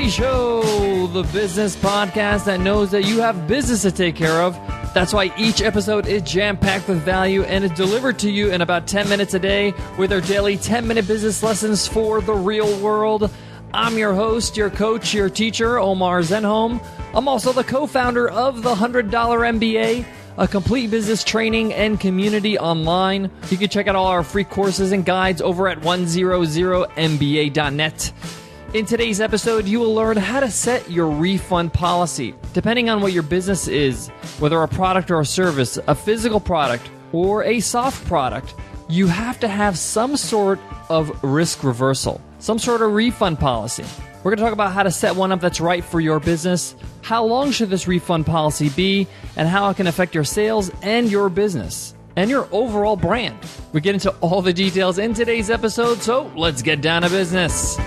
MBA Show, the business podcast that knows that you have business to take care of. That's why each episode is jam-packed with value and is delivered to you in about 10 minutes a day with our daily 10-minute business lessons for the real world. I'm your host, your coach, your teacher, Omar Zenhom. I'm also the co-founder of the $100 MBA, a complete business training and community online. You can check out all our free courses and guides over at 100mba.net. In today's episode, you will learn how to set your refund policy. Depending on what your business is, whether a product or a service, a physical product or a soft product, you have to have some sort of risk reversal, some sort of refund policy. We're going to talk about how to set one up that's right for your business, how long should this refund policy be, and how it can affect your sales and your business and your overall brand. We get into all the details in today's episode, so let's get down to business.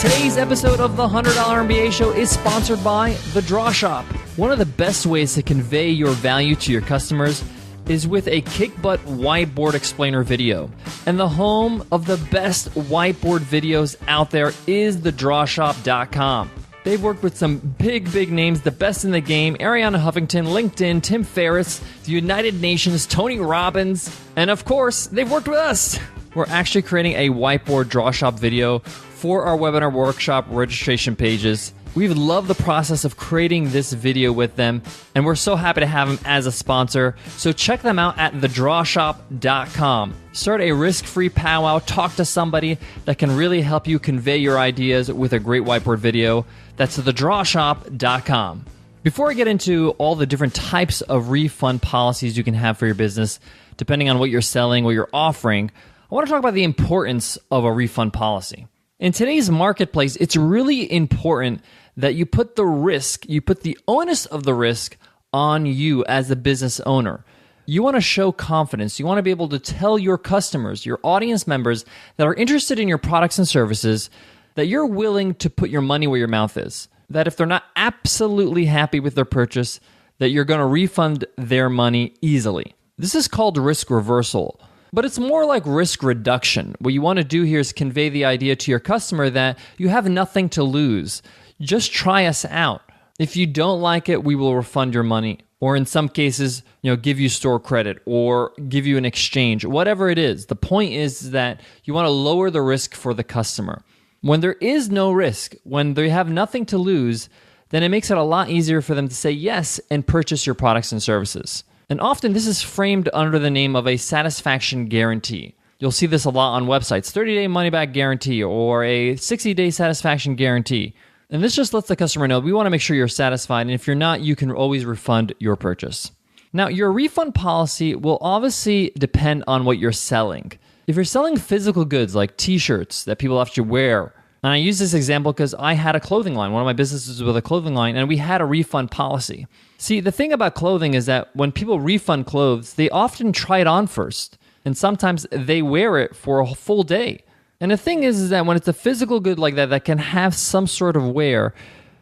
Today's episode of the $100 MBA Show is sponsored by The Draw Shop. One of the best ways to convey your value to your customers is with a kick-butt whiteboard explainer video. And the home of the best whiteboard videos out there is thedrawshop.com. They've worked with some big names, the best in the game: Arianna Huffington, LinkedIn, Tim Ferriss, the United Nations, Tony Robbins, and of course, they've worked with us. We're actually creating a whiteboard draw shop video for our webinar workshop registration pages. We love the process of creating this video with them, and we're so happy to have them as a sponsor. So check them out at thedrawshop.com. Start a risk-free powwow. Talk to somebody that can really help you convey your ideas with a great whiteboard video. That's thedrawshop.com. Before I get into all the different types of refund policies you can have for your business, depending on what you're selling, what you're offering, I want to talk about the importance of a refund policy. In today's marketplace, it's really important that you put the onus of the risk on you as the business owner. You want to show confidence. You want to be able to tell your customers, your audience members that are interested in your products and services, that you're willing to put your money where your mouth is. That if they're not absolutely happy with their purchase, that you're going to refund their money easily. This is called risk reversal. But it's more like risk reduction. What you want to do here is convey the idea to your customer that you have nothing to lose. Just try us out. If you don't like it, we will refund your money. Or in some cases, give you store credit or give you an exchange, whatever it is. The point is that you want to lower the risk for the customer. When there is no risk, when they have nothing to lose, then it makes it a lot easier for them to say yes and purchase your products and services. And often this is framed under the name of a satisfaction guarantee. You'll see this a lot on websites, 30-day money-back guarantee or a 60-day satisfaction guarantee. And this just lets the customer know we want to make sure you're satisfied, and if you're not, you can always refund your purchase. Now, your refund policy will obviously depend on what you're selling. If you're selling physical goods like t-shirts that people have to wear, and I use this example because I had a clothing line. One of my businesses with a clothing line, and we had a refund policy. See, the thing about clothing is that when people refund clothes, they often try it on first, and sometimes they wear it for a full day. And the thing is that when it's a physical good like that can have some sort of wear,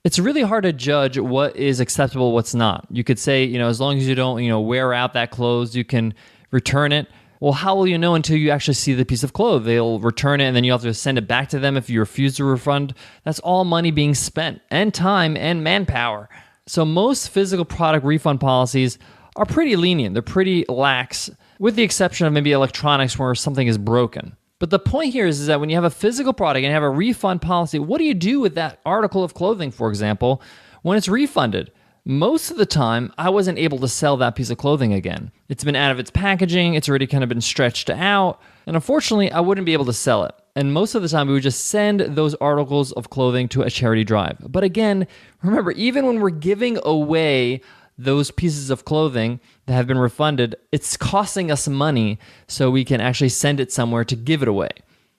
it's really hard to judge what is acceptable, what's not. You could say, as long as you don't, wear out that clothes, you can return it. Well, how will you know until you actually see the piece of clothing? They'll return it, and then you have to send it back to them if you refuse to refund. That's all money being spent, and time, and manpower. So most physical product refund policies are pretty lenient. They're pretty lax, with the exception of maybe electronics where something is broken. But the point here is that when you have a physical product and you have a refund policy, what do you do with that article of clothing, for example, when it's refunded? Most of the time, I wasn't able to sell that piece of clothing again. It's been out of its packaging, it's already kind of been stretched out, and unfortunately, I wouldn't be able to sell it. And most of the time, we would just send those articles of clothing to a charity drive. But again, remember, even when we're giving away those pieces of clothing that have been refunded, it's costing us money so we can actually send it somewhere to give it away.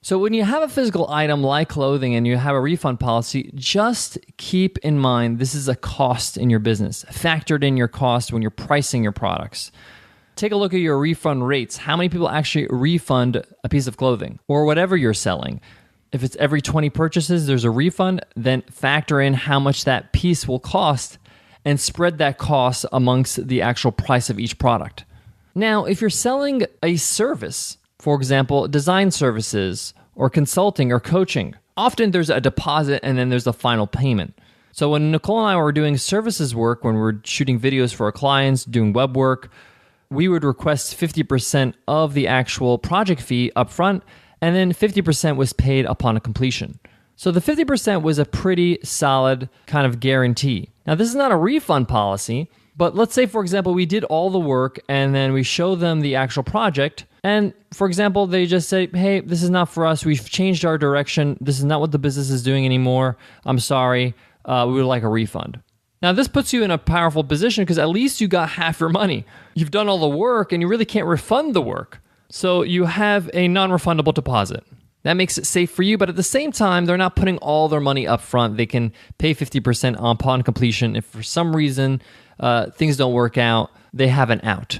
So when you have a physical item like clothing and you have a refund policy, just keep in mind this is a cost in your business. Factored in your cost when you're pricing your products. Take a look at your refund rates. How many people actually refund a piece of clothing or whatever you're selling? If it's every 20 purchases, there's a refund, then factor in how much that piece will cost and spread that cost amongst the actual price of each product. Now, if you're selling a service, for example, design services or consulting or coaching, often there's a deposit and then there's a final payment. So when Nicole and I were doing services work, when we're shooting videos for our clients, doing web work, we would request 50% of the actual project fee upfront, and then 50% was paid upon completion. So the 50% was a pretty solid kind of guarantee. Now, this is not a refund policy, but let's say, for example, we did all the work and then we show them the actual project. And for example, they just say, hey, this is not for us. We've changed our direction. This is not what the business is doing anymore. I'm sorry. We would like a refund. Now, this puts you in a powerful position because at least you got half your money. You've done all the work and you really can't refund the work. So you have a non-refundable deposit. That makes it safe for you, but at the same time, they're not putting all their money up front. They can pay 50% upon completion. If for some reason things don't work out, they have an out.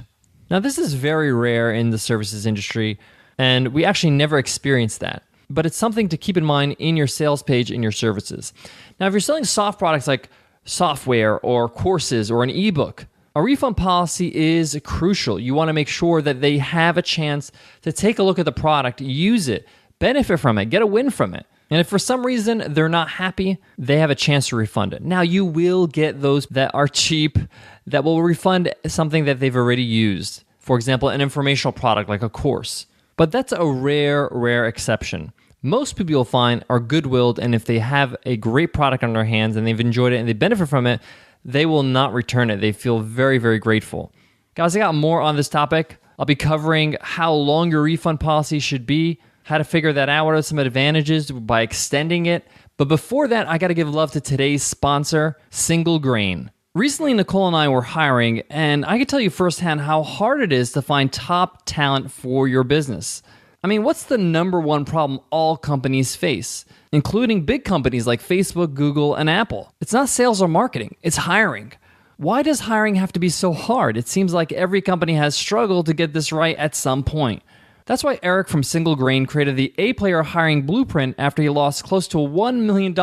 Now, this is very rare in the services industry, and we actually never experienced that. But it's something to keep in mind in your sales page in your services. Now, if you're selling soft products like software or courses or an ebook, a refund policy is crucial. You want to make sure that they have a chance to take a look at the product, use it, benefit from it, get a win from it. And if for some reason they're not happy, they have a chance to refund it. Now, you will get those that are cheap that will refund something that they've already used. For example, an informational product like a course. But that's a rare exception. Most people you'll find are good-willed, and if they have a great product on their hands and they've enjoyed it and they benefit from it, they will not return it. They feel very grateful. Guys, I got more on this topic. I'll be covering how long your refund policy should be, how to figure that out, what are some advantages by extending it. But before that, I got to give love to today's sponsor, Single Grain. Recently, Nicole and I were hiring, and I can tell you firsthand how hard it is to find top talent for your business. I mean, what's the number one problem all companies face, including big companies like Facebook, Google, and Apple? It's not sales or marketing, it's hiring. Why does hiring have to be so hard? It seems like every company has struggled to get this right at some point. That's why Eric from Single Grain created the A-Player Hiring Blueprint after he lost close to $1 million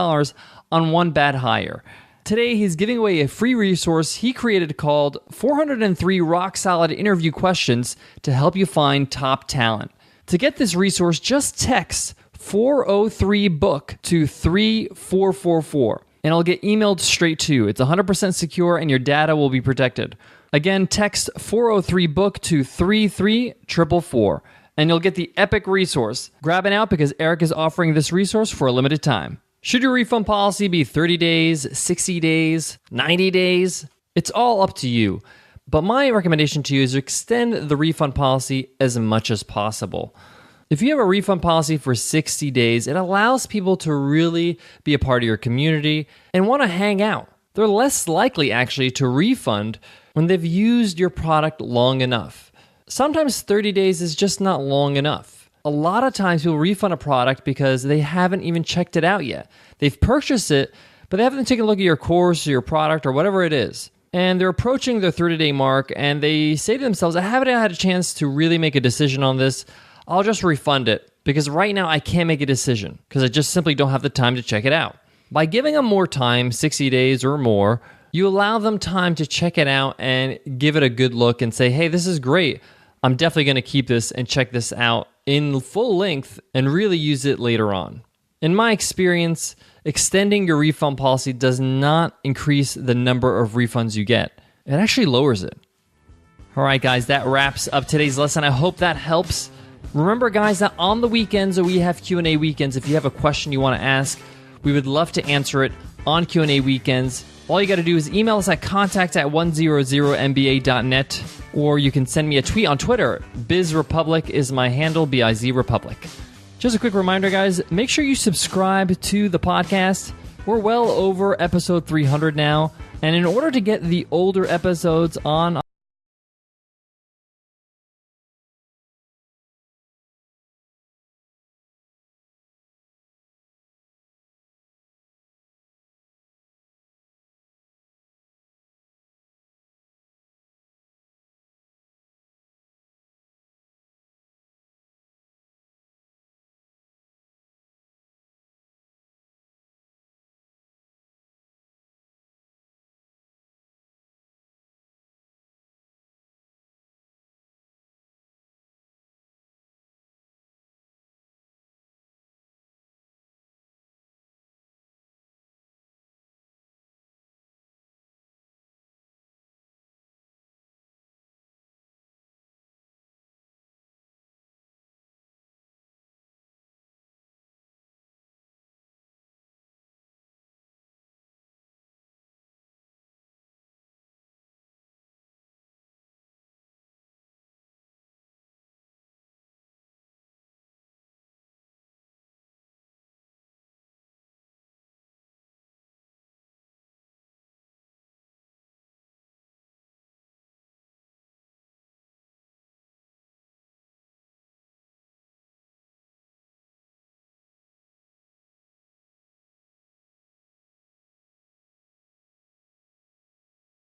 on one bad hire. Today, he's giving away a free resource he created called 403 Rock Solid Interview Questions to help you find top talent. To get this resource, just text 403-BOOK to 3444, and it'll get emailed straight to you. It's 100% secure, and your data will be protected. Again, text 403-BOOK to 33444, and you'll get the epic resource. Grab it out because Eric is offering this resource for a limited time. Should your refund policy be 30 days, 60 days, 90 days? It's all up to you. But my recommendation to you is to extend the refund policy as much as possible. If you have a refund policy for 60 days, it allows people to really be a part of your community and want to hang out. They're less likely actually to refund when they've used your product long enough. Sometimes 30 days is just not long enough. A lot of times people refund a product because they haven't even checked it out yet. They've purchased it, but they haven't taken a look at your course or your product or whatever it is. And they're approaching their 30-day mark, and they say to themselves, I haven't had a chance to really make a decision on this. I'll just refund it because right now I can't make a decision because I just simply don't have the time to check it out. By giving them more time, 60 days or more, you allow them time to check it out and give it a good look and say, hey, this is great. I'm definitely going to keep this and check this out in full length and really use it later on. In my experience, extending your refund policy does not increase the number of refunds you get. It actually lowers it. All right, guys, that wraps up today's lesson. I hope that helps. Remember, guys, that on the weekends, we have Q&A weekends. If you have a question you want to ask, we would love to answer it on Q&A weekends. All you got to do is email us at contact@100mba.net, or you can send me a tweet on Twitter. BizRepublic is my handle, BIZ Republic. Just a quick reminder, guys, make sure you subscribe to the podcast. We're well over episode 300 now, and in order to get the older episodes on